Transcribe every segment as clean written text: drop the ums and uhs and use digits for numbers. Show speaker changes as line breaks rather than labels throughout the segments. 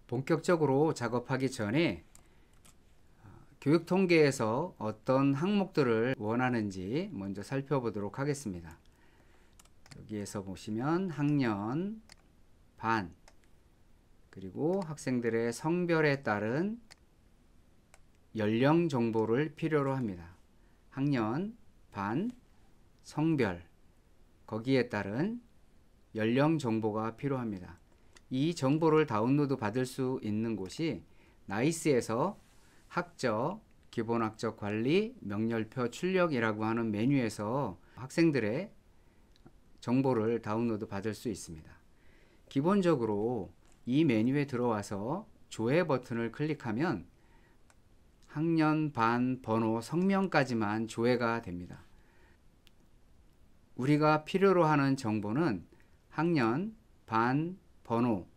본격적으로 작업하기 전에 교육통계에서 어떤 항목들을 원하는지 먼저 살펴보도록 하겠습니다. 여기에서 보시면 학년, 반, 그리고 학생들의 성별에 따른 연령 정보를 필요로 합니다. 학년, 반, 성별, 거기에 따른 연령 정보가 필요합니다. 이 정보를 다운로드 받을 수 있는 곳이 나이스에서 학적, 기본학적 관리, 명렬표 출력이라고 하는 메뉴에서 학생들의 정보를 다운로드 받을 수 있습니다. 기본적으로 이 메뉴에 들어와서 조회 버튼을 클릭하면 학년, 반, 번호, 성명까지만 조회가 됩니다. 우리가 필요로 하는 정보는 학년, 반, 번호,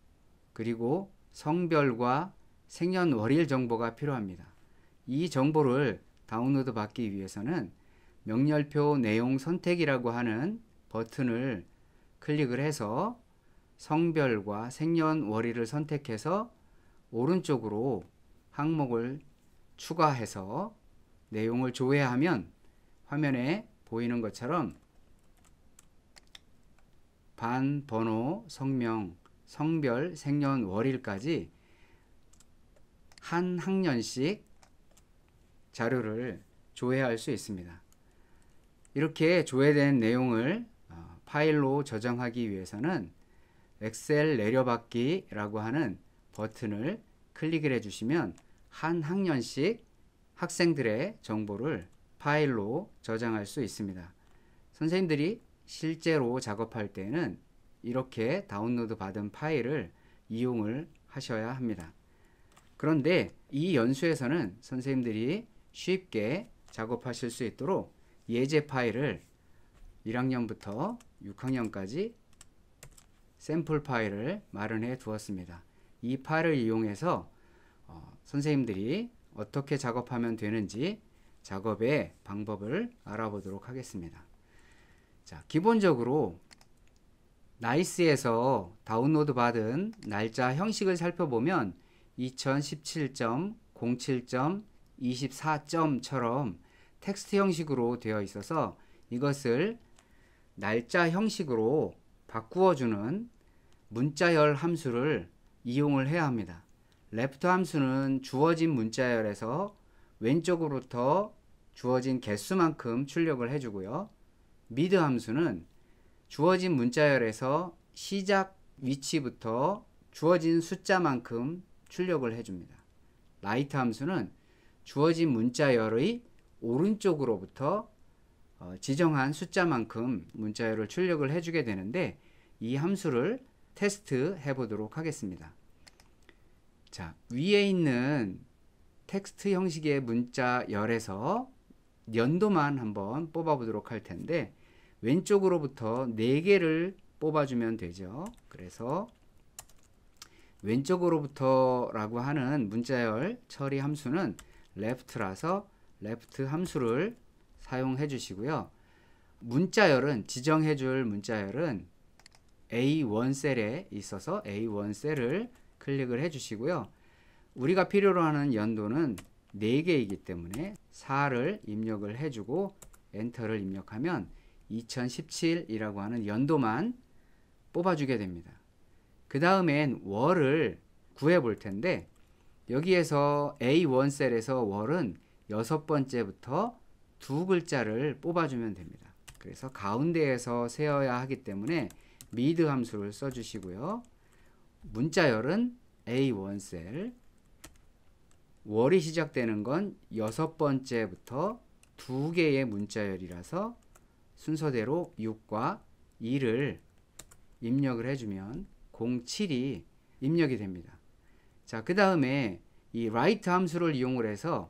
그리고 성별과 생년월일 정보가 필요합니다. 이 정보를 다운로드 받기 위해서는 명렬표 내용 선택이라고 하는 버튼을 클릭을 해서 성별과 생년월일을 선택해서 오른쪽으로 항목을 추가해서 내용을 조회하면 화면에 보이는 것처럼 반, 번호, 성명, 성별, 생년월일까지 한 학년씩 자료를 조회할 수 있습니다. 이렇게 조회된 내용을 파일로 저장하기 위해서는 엑셀 내려받기라고 하는 버튼을 클릭을 해주시면 한 학년씩 학생들의 정보를 파일로 저장할 수 있습니다. 선생님들이 실제로 작업할 때는 이렇게 다운로드 받은 파일을 이용을 하셔야 합니다. 그런데 이 연수에서는 선생님들이 쉽게 작업하실 수 있도록 예제 파일을 1학년부터 6학년까지 샘플 파일을 마련해 두었습니다. 이 파일을 이용해서 선생님들이 어떻게 작업하면 되는지 작업의 방법을 알아보도록 하겠습니다. 자, 기본적으로 나이스에서 다운로드 받은 날짜 형식을 살펴보면 2017.07.24.처럼 텍스트 형식으로 되어 있어서 이것을 날짜 형식으로 바꾸어주는 문자열 함수를 이용을 해야 합니다. left 함수는 주어진 문자열에서 왼쪽으로부터 주어진 개수만큼 출력을 해주고요. mid 함수는 주어진 문자열에서 시작 위치부터 주어진 숫자만큼 출력을 해줍니다. right 함수는 주어진 문자열의 오른쪽으로부터 지정한 숫자만큼 문자열을 출력을 해주게 되는데 이 함수를 테스트 해보도록 하겠습니다. 자, 위에 있는 텍스트 형식의 문자열에서 연도만 한번 뽑아보도록 할 텐데 왼쪽으로부터 4개를 뽑아주면 되죠. 그래서 왼쪽으로부터 라고 하는 문자열 처리 함수는 left라서 left 함수를 사용해 주시고요. 문자열은 지정해 줄 문자열은 A1 셀에 있어서 A1 셀을 클릭을 해 주시고요. 우리가 필요로 하는 연도는 4개이기 때문에 4를 입력을 해주고 엔터를 입력하면 2017이라고 하는 연도만 뽑아주게 됩니다. 그 다음엔 월을 구해 볼 텐데 여기에서 A1 셀에서 월은 6번째부터 2글자를 뽑아주면 됩니다. 그래서 가운데에서 세어야 하기 때문에 mid 함수를 써주시고요. 문자열은 A1 셀, 월이 시작되는 건 6번째부터 2개의 문자열이라서 순서대로 6과 2를 입력을 해주면 07이 입력이 됩니다. 자, 그 다음에 이 write 함수를 이용을 해서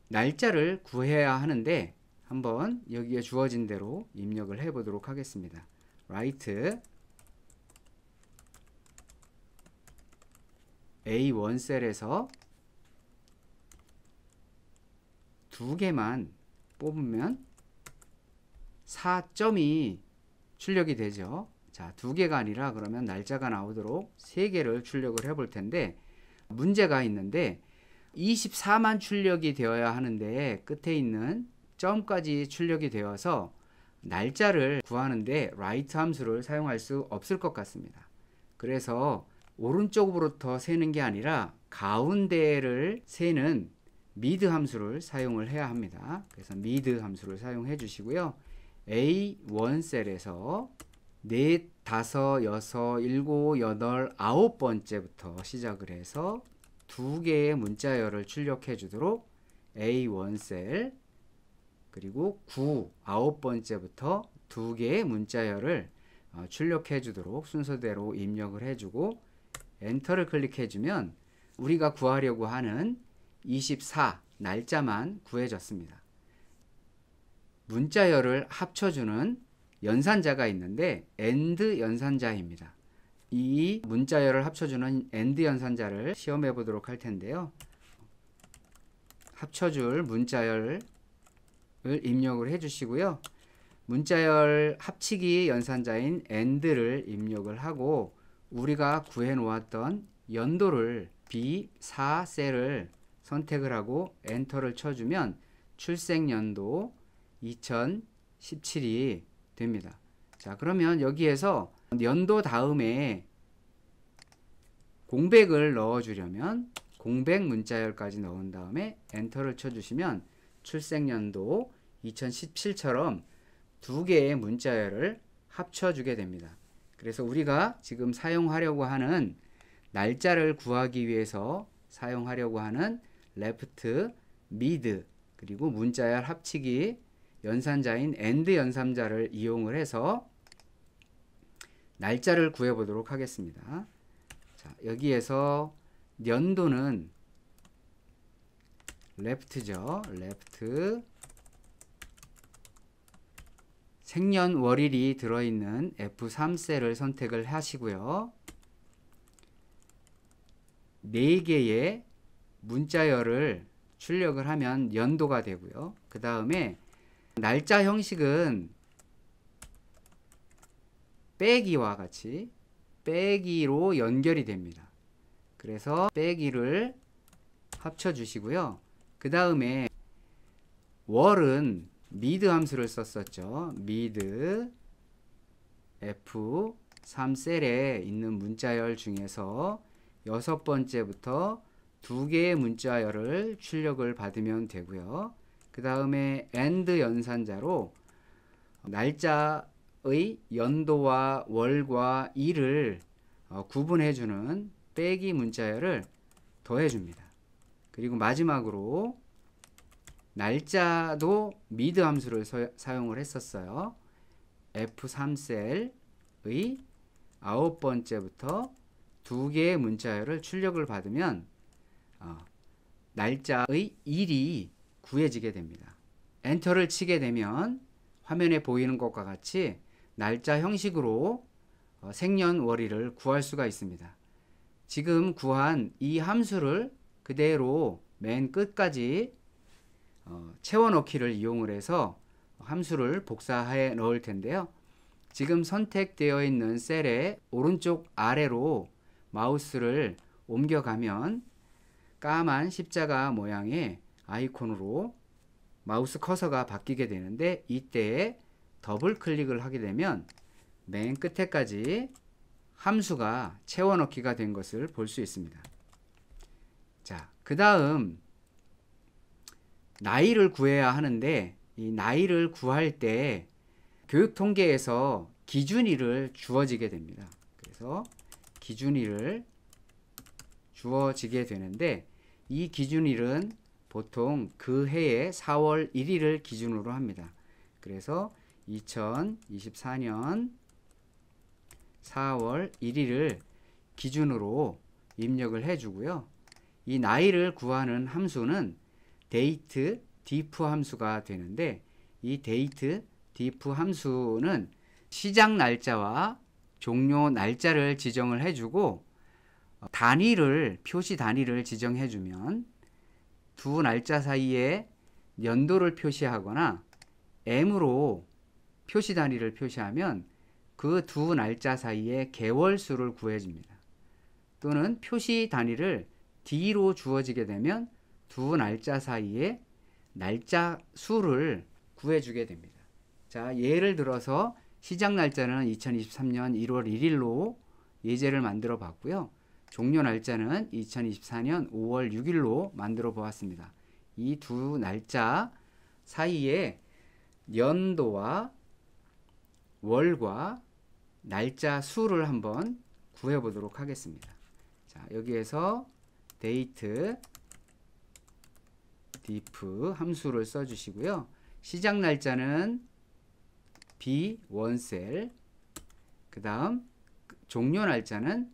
날짜를 구해야 하는데 한번 여기에 주어진 대로 입력을 해 보도록 하겠습니다. write A1 셀에서 2개만 뽑으면 4점이 출력이 되죠. 자, 2개가 아니라 그러면 날짜가 나오도록 3개를 출력을 해 볼 텐데 문제가 있는데 24만 출력이 되어야 하는데 끝에 있는 점까지 출력이 되어서 날짜를 구하는데 write 함수를 사용할 수 없을 것 같습니다. 그래서 오른쪽으로부터 세는 게 아니라 가운데를 세는 mid 함수를 사용을 해야 합니다. 그래서 mid 함수를 사용해 주시고요. A1 셀에서 4, 5, 6, 7, 8, 9번째부터 시작을 해서 2개의 문자열을 출력해 주도록 A1 셀, 그리고 9, 9번째부터 2개의 문자열을 출력해 주도록 순서대로 입력을 해주고 엔터를 클릭해 주면 우리가 구하려고 하는 24 날짜만 구해졌습니다. 문자열을 합쳐주는 연산자가 있는데 AND 연산자입니다. 이 문자열을 합쳐주는 AND 연산자를 시험해 보도록 할 텐데요. 합쳐줄 문자열을 입력을 해 주시고요. 문자열 합치기 연산자인 AND를 입력을 하고 우리가 구해 놓았던 연도를 B4 셀을 선택을 하고 엔터를 쳐주면 출생연도 2017이 됩니다. 자, 그러면 여기에서 연도 다음에 공백을 넣어 주려면 공백 문자열까지 넣은 다음에 엔터를 쳐주시면 출생연도 2017처럼 2개의 문자열을 합쳐주게 됩니다. 그래서 우리가 지금 사용하려고 하는 날짜를 구하기 위해서 사용하려고 하는 left, mid, 그리고 문자열 합치기 연산자인 AND 연산자를 이용을 해서 날짜를 구해보도록 하겠습니다. 자, 여기에서 연도는 left죠. left, 생년월일이 들어있는 F3 셀을 선택을 하시고요. 4개의 문자열을 출력을 하면 연도가 되고요. 그 다음에 날짜 형식은 빼기와 같이 빼기로 연결이 됩니다. 그래서 빼기를 합쳐 주시고요. 그 다음에 월은 mid 함수를 썼었죠. mid F3 셀에 있는 문자열 중에서 6번째부터 2개의 문자열을 출력을 받으면 되고요. 그 다음에 AND 연산자로 날짜의 연도와 월과 일을 구분해주는 빼기 문자열을 더해줍니다. 그리고 마지막으로 날짜도 mid 함수를 사용을 했었어요. F3 셀의 9번째부터 2개의 문자열을 출력을 받으면 날짜의 일이 구해지게 됩니다. 엔터를 치게 되면 화면에 보이는 것과 같이 날짜 형식으로 생년월일을 구할 수가 있습니다. 지금 구한 이 함수를 그대로 맨 끝까지 채워넣기를 이용을 해서 함수를 복사해 넣을 텐데요. 지금 선택되어 있는 셀의 오른쪽 아래로 마우스를 옮겨가면 까만 십자가 모양의 아이콘으로 마우스 커서가 바뀌게 되는데 이때에 더블 클릭을 하게 되면 맨 끝에까지 함수가 채워넣기가 된 것을 볼 수 있습니다. 자, 그 다음 나이를 구해야 하는데 이 나이를 구할 때 교육통계에서 기준일을 주어지게 됩니다. 그래서 기준일을 주어지게 되는데 이 기준일은 보통 그 해의 4월 1일을 기준으로 합니다. 그래서 2024년 4월 1일을 기준으로 입력을 해주고요. 이 나이를 구하는 함수는 date diff 함수가 되는데 이 date diff 함수는 시작 날짜와 종료 날짜를 지정을 해주고 단위를 표시 단위를 지정해주면 두 날짜 사이에 연도를 표시하거나 M으로 표시 단위를 표시하면 그 두 날짜 사이에 개월수를 구해줍니다. 또는 표시 단위를 D로 주어지게 되면 두 날짜 사이에 날짜 수를 구해주게 됩니다. 자, 예를 들어서 시작 날짜는 2023년 1월 1일로 예제를 만들어 봤고요. 종료 날짜는 2024년 5월 6일로 만들어 보았습니다. 이 두 날짜 사이에 연도와 월과 날짜 수를 한번 구해 보도록 하겠습니다. 자, 여기에서 date diff 함수를 써 주시고요. 시작 날짜는 B1셀, 그 다음 종료 날짜는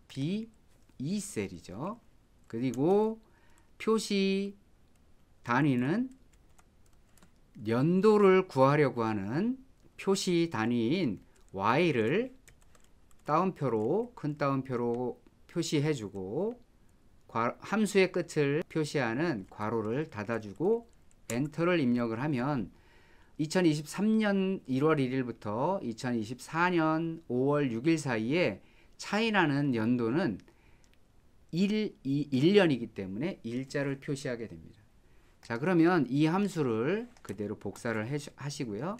B2셀이죠. 그리고 표시 단위는 연도를 구하려고 하는 표시 단위인 Y를 따옴표로, 큰 따옴표로 표시해 주고 함수의 끝을 표시하는 괄호를 닫아주고 엔터를 입력을 하면 2023년 1월 1일부터 2024년 5월 6일 사이에 차이나는 연도는 1년이기 때문에 일자를 표시하게 됩니다. 자, 그러면 이 함수를 그대로 복사를 하시고요.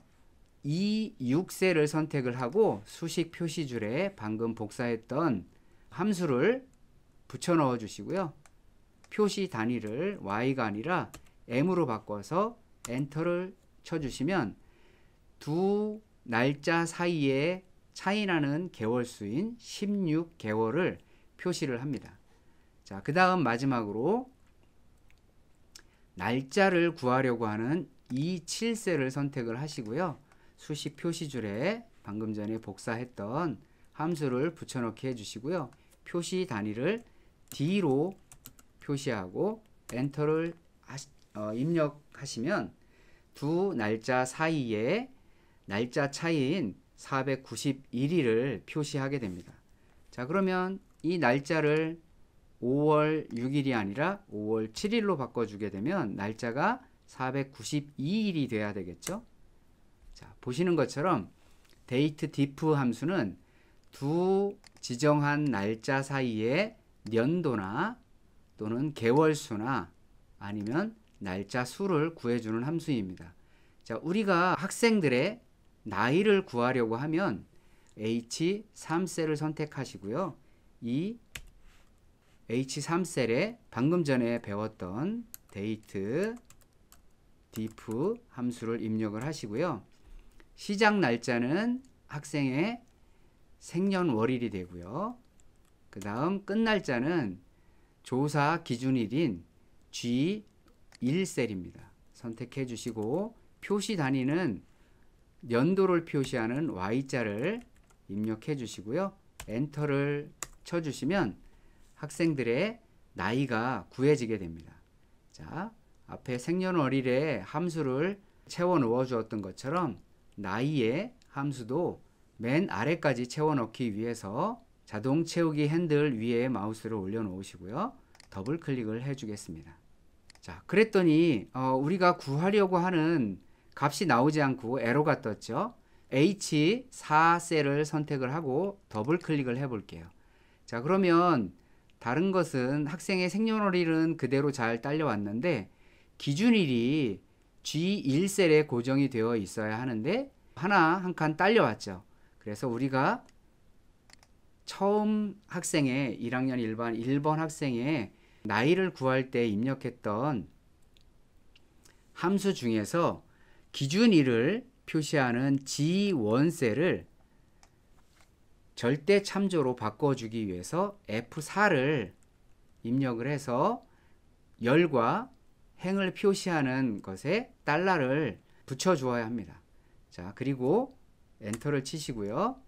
E6셀을 선택을 하고 수식 표시줄에 방금 복사했던 함수를 붙여 넣어 주시고요. 표시 단위를 Y가 아니라 M으로 바꿔서 엔터를 쳐주시면 두 날짜 사이에 차이나는 개월수인 16개월을 표시를 합니다. 자, 그 다음 마지막으로 날짜를 구하려고 하는 E7셀을 선택을 하시고요. 수식 표시줄에 방금 전에 복사했던 함수를 붙여넣기 해주시고요. 표시 단위를 D로 표시하고 엔터를 입력하시면 두 날짜 사이에 날짜 차이인 491일을 표시하게 됩니다. 자, 그러면 이 날짜를 5월 6일이 아니라 5월 7일로 바꿔주게 되면 날짜가 492일이 돼야 되겠죠. 자, 보시는 것처럼 date diff 함수는 두 지정한 날짜 사이에 연도나 또는 개월수나 아니면 날짜 수를 구해주는 함수입니다. 자, 우리가 학생들의 나이를 구하려고 하면 H3셀을 선택하시고요. 이 H3셀에 방금 전에 배웠던 date diff 함수를 입력을 하시고요. 시작 날짜는 학생의 생년월일이 되고요. 그 다음 끝 날짜는 조사 기준일인 G1셀입니다. 선택해 주시고 표시 단위는 연도를 표시하는 Y자를 입력해 주시고요. 엔터를 쳐 주시면 학생들의 나이가 구해지게 됩니다. 자, 앞에 생년월일에 함수를 채워 넣어 주었던 것처럼 나이의 함수도 맨 아래까지 채워 넣기 위해서 자동 채우기 핸들 위에 마우스를 올려 놓으시고요. 더블 클릭을 해 주겠습니다. 자, 그랬더니 우리가 구하려고 하는 값이 나오지 않고 에러가 떴죠. H4셀을 선택을 하고 더블 클릭을 해 볼게요. 자, 그러면 다른 것은 학생의 생년월일은 그대로 잘 딸려왔는데 기준일이 G1셀에 고정이 되어 있어야 하는데 하나 한 칸 딸려왔죠. 그래서 우리가 처음 학생의 1학년 1번 학생의 나이를 구할 때 입력했던 함수 중에서 기준일을 표시하는 G1셀을 절대 참조로 바꿔주기 위해서 F4를 입력을 해서 열과 행을 표시하는 것에 달러를 붙여주어야 합니다. 자, 그리고 엔터를 치시고요.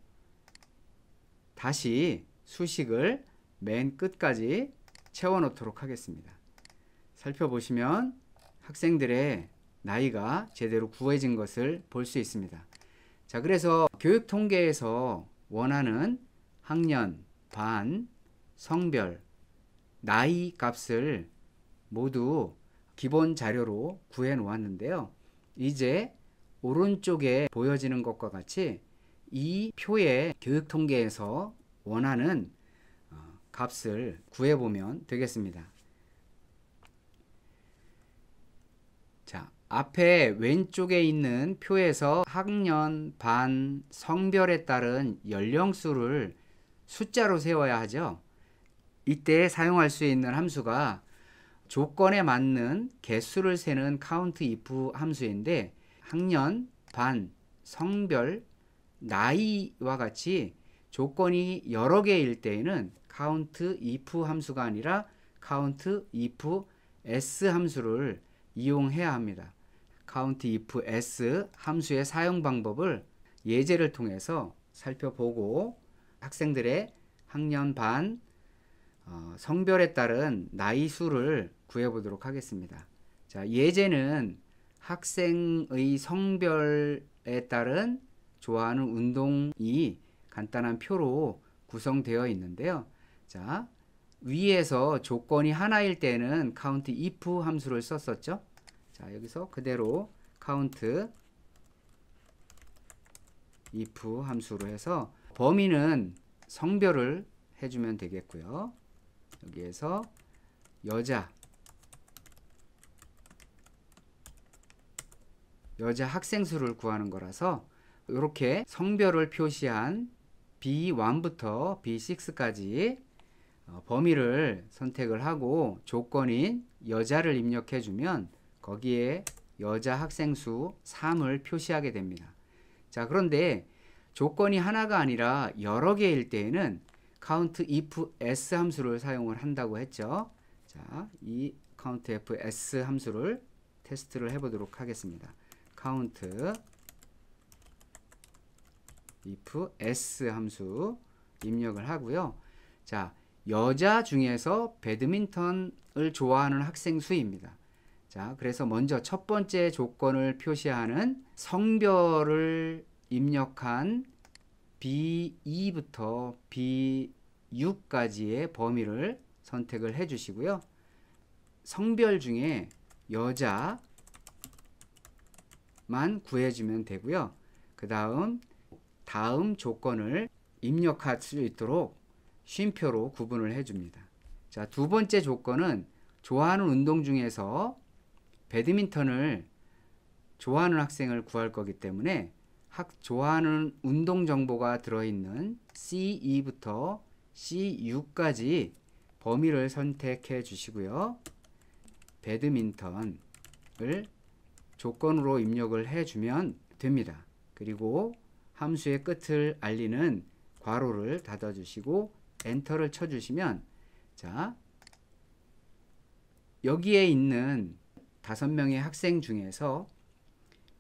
다시 수식을 맨 끝까지 채워 넣도록 하겠습니다. 살펴보시면 학생들의 나이가 제대로 구해진 것을 볼 수 있습니다. 자, 그래서 교육 통계에서 원하는 학년, 반, 성별, 나이 값을 모두 기본 자료로 구해 놓았는데요. 이제 오른쪽에 보여지는 것과 같이 이 표에 교육 통계에서 원하는 값을 구해보면 되겠습니다. 자, 앞에 왼쪽에 있는 표에서 학년, 반, 성별에 따른 연령수를 숫자로 세워야 하죠. 이때 사용할 수 있는 함수가 조건에 맞는 개수를 세는 countIF 함수인데, 학년, 반, 성별, 나이와 같이 조건이 여러 개일 때에는 countIF 함수가 아니라 countIF s 함수를 이용해야 합니다. countIF s 함수의 사용 방법을 예제를 통해서 살펴보고 학생들의 학년, 반, 성별에 따른 나이 수를 구해보도록 하겠습니다. 자, 예제는 학생의 성별에 따른 좋아하는 운동이 간단한 표로 구성되어 있는데요. 자, 위에서 조건이 하나일 때는 countIF 함수를 썼었죠. 자, 여기서 그대로 countIF 함수로 해서 범위는 성별을 해주면 되겠고요. 여기에서 여자 학생 수를 구하는 거라서 이렇게 성별을 표시한 B1부터 B6까지 범위를 선택을 하고 조건인 여자를 입력해 주면 거기에 여자 학생 수 3을 표시하게 됩니다. 자, 그런데 조건이 하나가 아니라 여러 개일 때에는 countIF s 함수를 사용을 한다고 했죠. 자, 이 countIF s 함수를 테스트를 해보도록 하겠습니다. countIF s 함수 입력을 하고요. 자, 여자 중에서 배드민턴을 좋아하는 학생 수입니다. 자, 그래서 먼저 첫 번째 조건을 표시하는 성별을 입력한 B2부터 B6까지의 범위를 선택을 해 주시고요. 성별 중에 여자만 구해주면 되고요. 그 다음 조건을 입력할 수 있도록 쉼표로 구분을 해줍니다. 자, 두 번째 조건은 좋아하는 운동 중에서 배드민턴을 좋아하는 학생을 구할 거기 때문에 좋아하는 운동 정보가 들어있는 C2부터 C6까지 범위를 선택해 주시고요. 배드민턴을 조건으로 입력을 해주면 됩니다. 그리고 함수의 끝을 알리는 괄호를 닫아주시고 엔터를 쳐주시면, 자, 여기에 있는 5명의 학생 중에서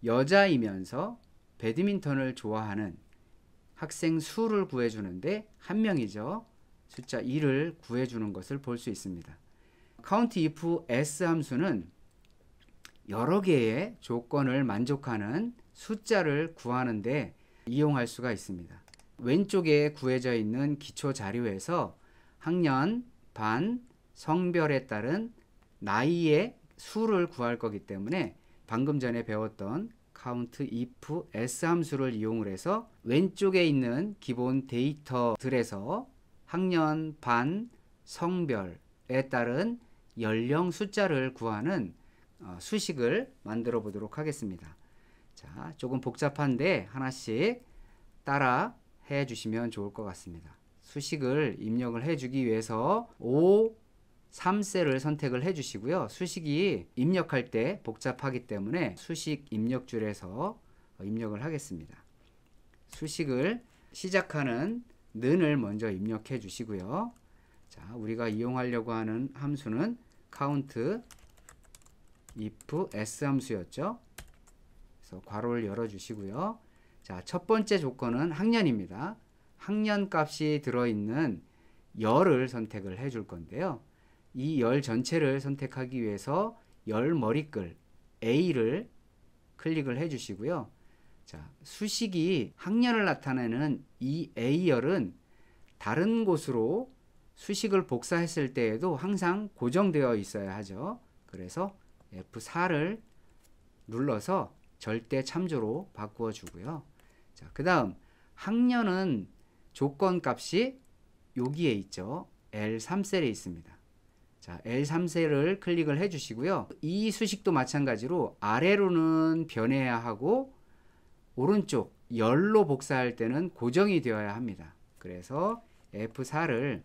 여자이면서 배드민턴을 좋아하는 학생 수를 구해주는데 한 명이죠. 숫자 2를 구해주는 것을 볼 수 있습니다. countIF s 함수는 여러 개의 조건을 만족하는 숫자를 구하는데 이용할 수가 있습니다. 왼쪽에 구해져 있는 기초 자료에서 학년, 반, 성별에 따른 나이의 수를 구할 거기 때문에 방금 전에 배웠던 countIF s 함수를 이용을 해서 왼쪽에 있는 기본 데이터들에서 학년, 반, 성별에 따른 연령 숫자를 구하는 수식을 만들어 보도록 하겠습니다. 자, 조금 복잡한데 하나씩 따라 해 주시면 좋을 것 같습니다. 수식을 입력을 해 주기 위해서 5, 3셀을 선택을 해 주시고요. 수식이 입력할 때 복잡하기 때문에 수식 입력줄에서 입력을 하겠습니다. 수식을 시작하는 는을 먼저 입력해 주시고요. 자, 우리가 이용하려고 하는 함수는 countIF s 함수였죠. 그래서 괄호를 열어 주시고요. 자, 첫 번째 조건은 학년입니다. 학년 값이 들어있는 열을 선택을 해 줄 건데요. 이 열 전체를 선택하기 위해서 열 머리글 A를 클릭을 해 주시고요. 자, 수식이 학년을 나타내는 이 A열은 다른 곳으로 수식을 복사했을 때에도 항상 고정되어 있어야 하죠. 그래서 F4를 눌러서 절대 참조로 바꾸어 주고요. 자, 그 다음 학년은 조건 값이 여기에 있죠. L3셀에 있습니다. 자, L3셀을 클릭을 해 주시고요. 이 수식도 마찬가지로 아래로는 변해야 하고 오른쪽 열로 복사할 때는 고정이 되어야 합니다. 그래서 F4를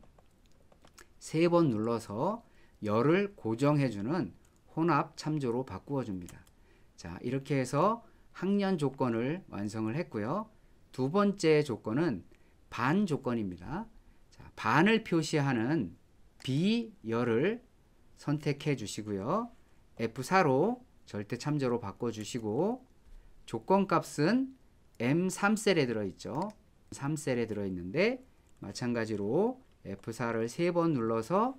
3번 눌러서 열을 고정해주는 혼합 참조로 바꾸어 줍니다. 자, 이렇게 해서 학년 조건을 완성을 했고요. 두 번째 조건은 반 조건입니다. 자, 반을 표시하는 B열을 선택해 주시고요. F4로 절대 참조로 바꿔 주시고 조건값은 M3셀에 들어있죠. 3셀에 들어있는데 마찬가지로 F4를 3번 눌러서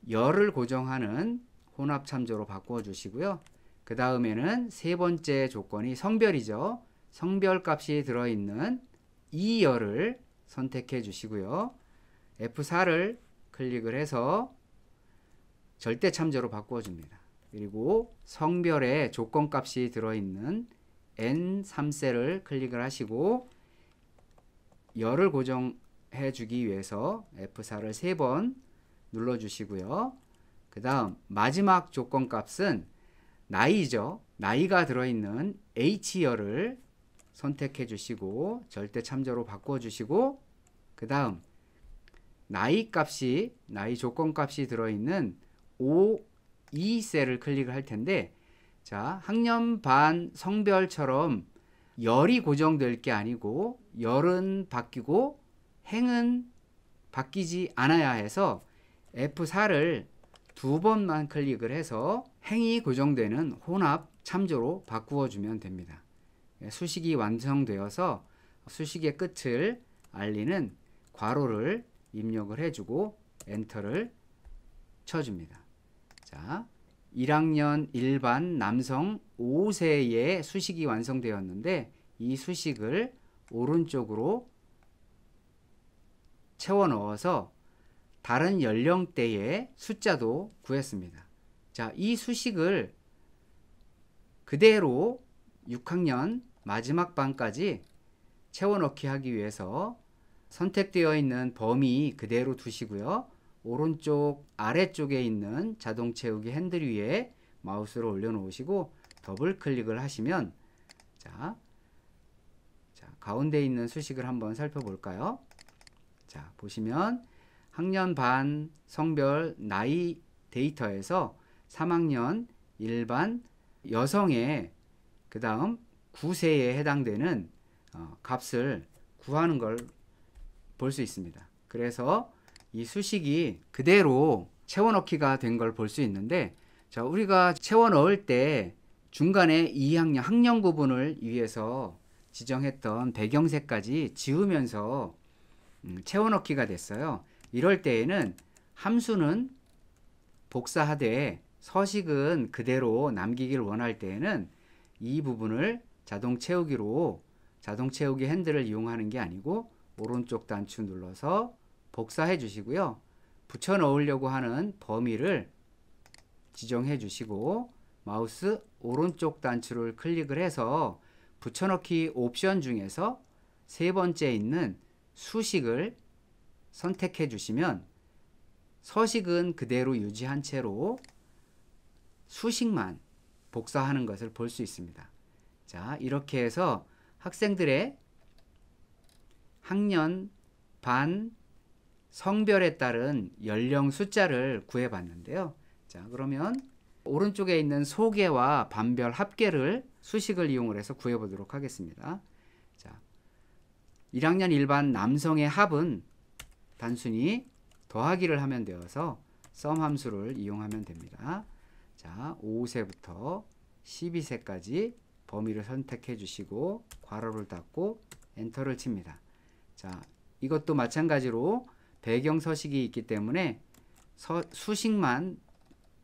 열을 고정하는 혼합 참조로 바꾸어 주시고요. 그 다음에는 세 번째 조건이 성별이죠. 성별 값이 들어있는 이 열을 선택해 주시고요. F4를 클릭을 해서 절대 참조로 바꾸어 줍니다. 그리고 성별에 조건 값이 들어있는 N3셀을 클릭을 하시고 열을 고정해 주기 위해서 F4를 3번 눌러 주시고요. 그 다음 마지막 조건 값은 나이죠. 나이가 들어있는 H열을 선택해 주시고 절대 참조로 바꿔 주시고 그 다음 나이 조건 값이 들어있는 O2셀을 클릭을 할 텐데 자, 학년 반 성별처럼 열이 고정될 게 아니고 열은 바뀌고 행은 바뀌지 않아야 해서 F4를 2번만 클릭을 해서 행이 고정되는 혼합 참조로 바꾸어 주면 됩니다. 수식이 완성되어서 수식의 끝을 알리는 괄호를 입력을 해주고 엔터를 쳐줍니다. 자, 1학년 일반 남성 5세의 수식이 완성되었는데 이 수식을 오른쪽으로 채워 넣어서 다른 연령대의 숫자도 구했습니다. 자, 이 수식을 그대로 6학년 마지막 반까지 채워 넣기 하기 위해서 선택되어 있는 범위 그대로 두시고요. 오른쪽 아래쪽에 있는 자동 채우기 핸들 위에 마우스를 올려놓으시고 더블 클릭을 하시면 자, 가운데 있는 수식을 한번 살펴볼까요? 자, 보시면 학년 반 성별 나이 데이터에서 3학년 일반 여성의 그 다음 9세에 해당되는 값을 구하는 걸 볼 수 있습니다. 그래서 이 수식이 그대로 채워 넣기가 된 걸 볼 수 있는데 자, 우리가 채워 넣을 때 중간에 2학년 학년 구분을 위해서 지정했던 배경색까지 지우면서 채워 넣기가 됐어요. 이럴 때에는 함수는 복사하되 서식은 그대로 남기길 원할 때에는 이 부분을 자동 채우기 핸들을 이용하는 게 아니고 오른쪽 단추 눌러서 복사해 주시고요. 붙여 넣으려고 하는 범위를 지정해 주시고 마우스 오른쪽 단추를 클릭을 해서 붙여넣기 옵션 중에서 세 번째 있는 수식을 선택해 주시면 서식은 그대로 유지한 채로 수식만 복사하는 것을 볼 수 있습니다. 자, 이렇게 해서 학생들의 학년, 반, 성별에 따른 연령 숫자를 구해 봤는데요. 자, 그러면 오른쪽에 있는 소개와 반별 합계를 수식을 이용을 해서 구해 보도록 하겠습니다. 자, 1학년 일반 남성의 합은 단순히 더하기를 하면 되어서 sum 함수를 이용하면 됩니다. 자, 5세부터 12세까지 범위를 선택해 주시고 괄호를 닫고 엔터를 칩니다. 자, 이것도 마찬가지로 배경 서식이 있기 때문에 수식만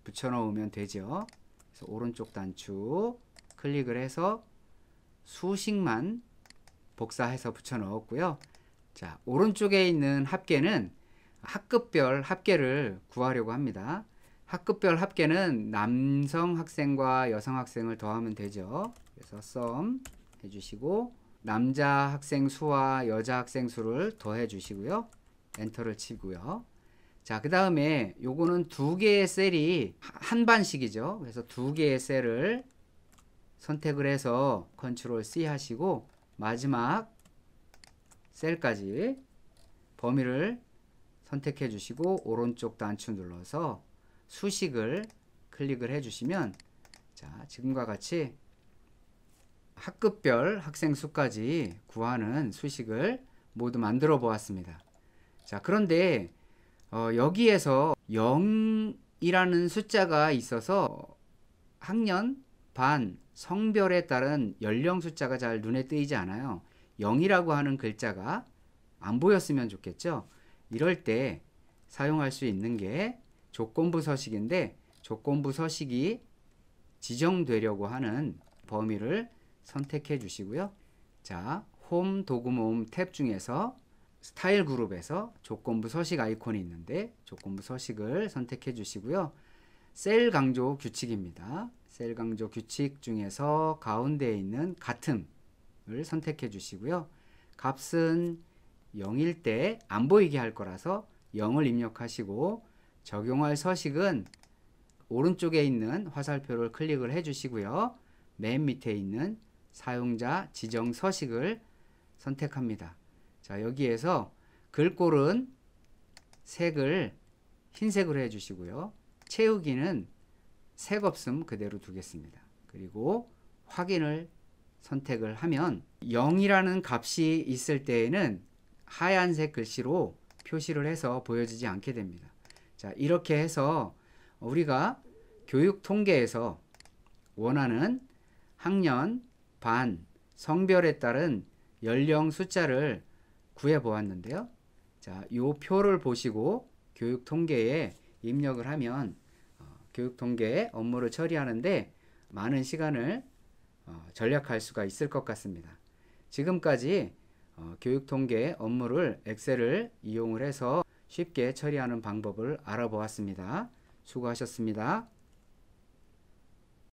붙여 넣으면 되죠. 그래서 오른쪽 단추 클릭을 해서 수식만 복사해서 붙여 넣었고요. 자, 오른쪽에 있는 합계는 학급별 합계를 구하려고 합니다. 학급별 합계는 남성 학생과 여성 학생을 더하면 되죠. 그래서 sum 해주시고 남자 학생 수와 여자 학생 수를 더해 주시고요. 엔터를 치고요. 자, 그 다음에 요거는 두 개의 셀이 한 반씩이죠. 그래서 두 개의 셀을 선택을 해서 컨트롤 C 하시고 마지막 셀까지 범위를 선택해 주시고 오른쪽 단추 눌러서 수식을 클릭을 해 주시면, 자, 지금과 같이 학급별 학생 수까지 구하는 수식을 모두 만들어 보았습니다. 자, 그런데 여기에서 0이라는 숫자가 있어서 학년, 반, 성별에 따른 연령 숫자가 잘 눈에 띄지 않아요. 0이라고 하는 글자가 안 보였으면 좋겠죠. 이럴 때 사용할 수 있는 게 조건부 서식인데, 조건부 서식이 지정되려고 하는 범위를 선택해 주시고요. 자, 홈 도구 모음 탭 중에서 스타일 그룹에서 조건부 서식 아이콘이 있는데 조건부 서식을 선택해 주시고요. 셀 강조 규칙입니다. 셀 강조 규칙 중에서 가운데에 있는 같음을 선택해 주시고요. 값은 0일 때 안 보이게 할 거라서 0을 입력하시고, 적용할 서식은 오른쪽에 있는 화살표를 클릭을 해 주시고요. 맨 밑에 있는 사용자 지정 서식을 선택합니다. 자, 여기에서 글꼴은 색을 흰색으로 해 주시고요. 채우기는 색 없음 그대로 두겠습니다. 그리고 확인을 선택을 하면 0이라는 값이 있을 때에는 하얀색 글씨로 표시를 해서 보여지지 않게 됩니다. 자, 이렇게 해서 우리가 교육 통계에서 원하는 학년, 반, 성별에 따른 연령 숫자를 구해 보았는데요. 자, 요 표를 보시고 교육 통계에 입력을 하면 교육 통계 업무를 처리하는데 많은 시간을 절약할 수가 있을 것 같습니다. 지금까지 교육 통계 업무를 엑셀을 이용을 해서 쉽게 처리하는 방법을 알아보았습니다. 수고하셨습니다.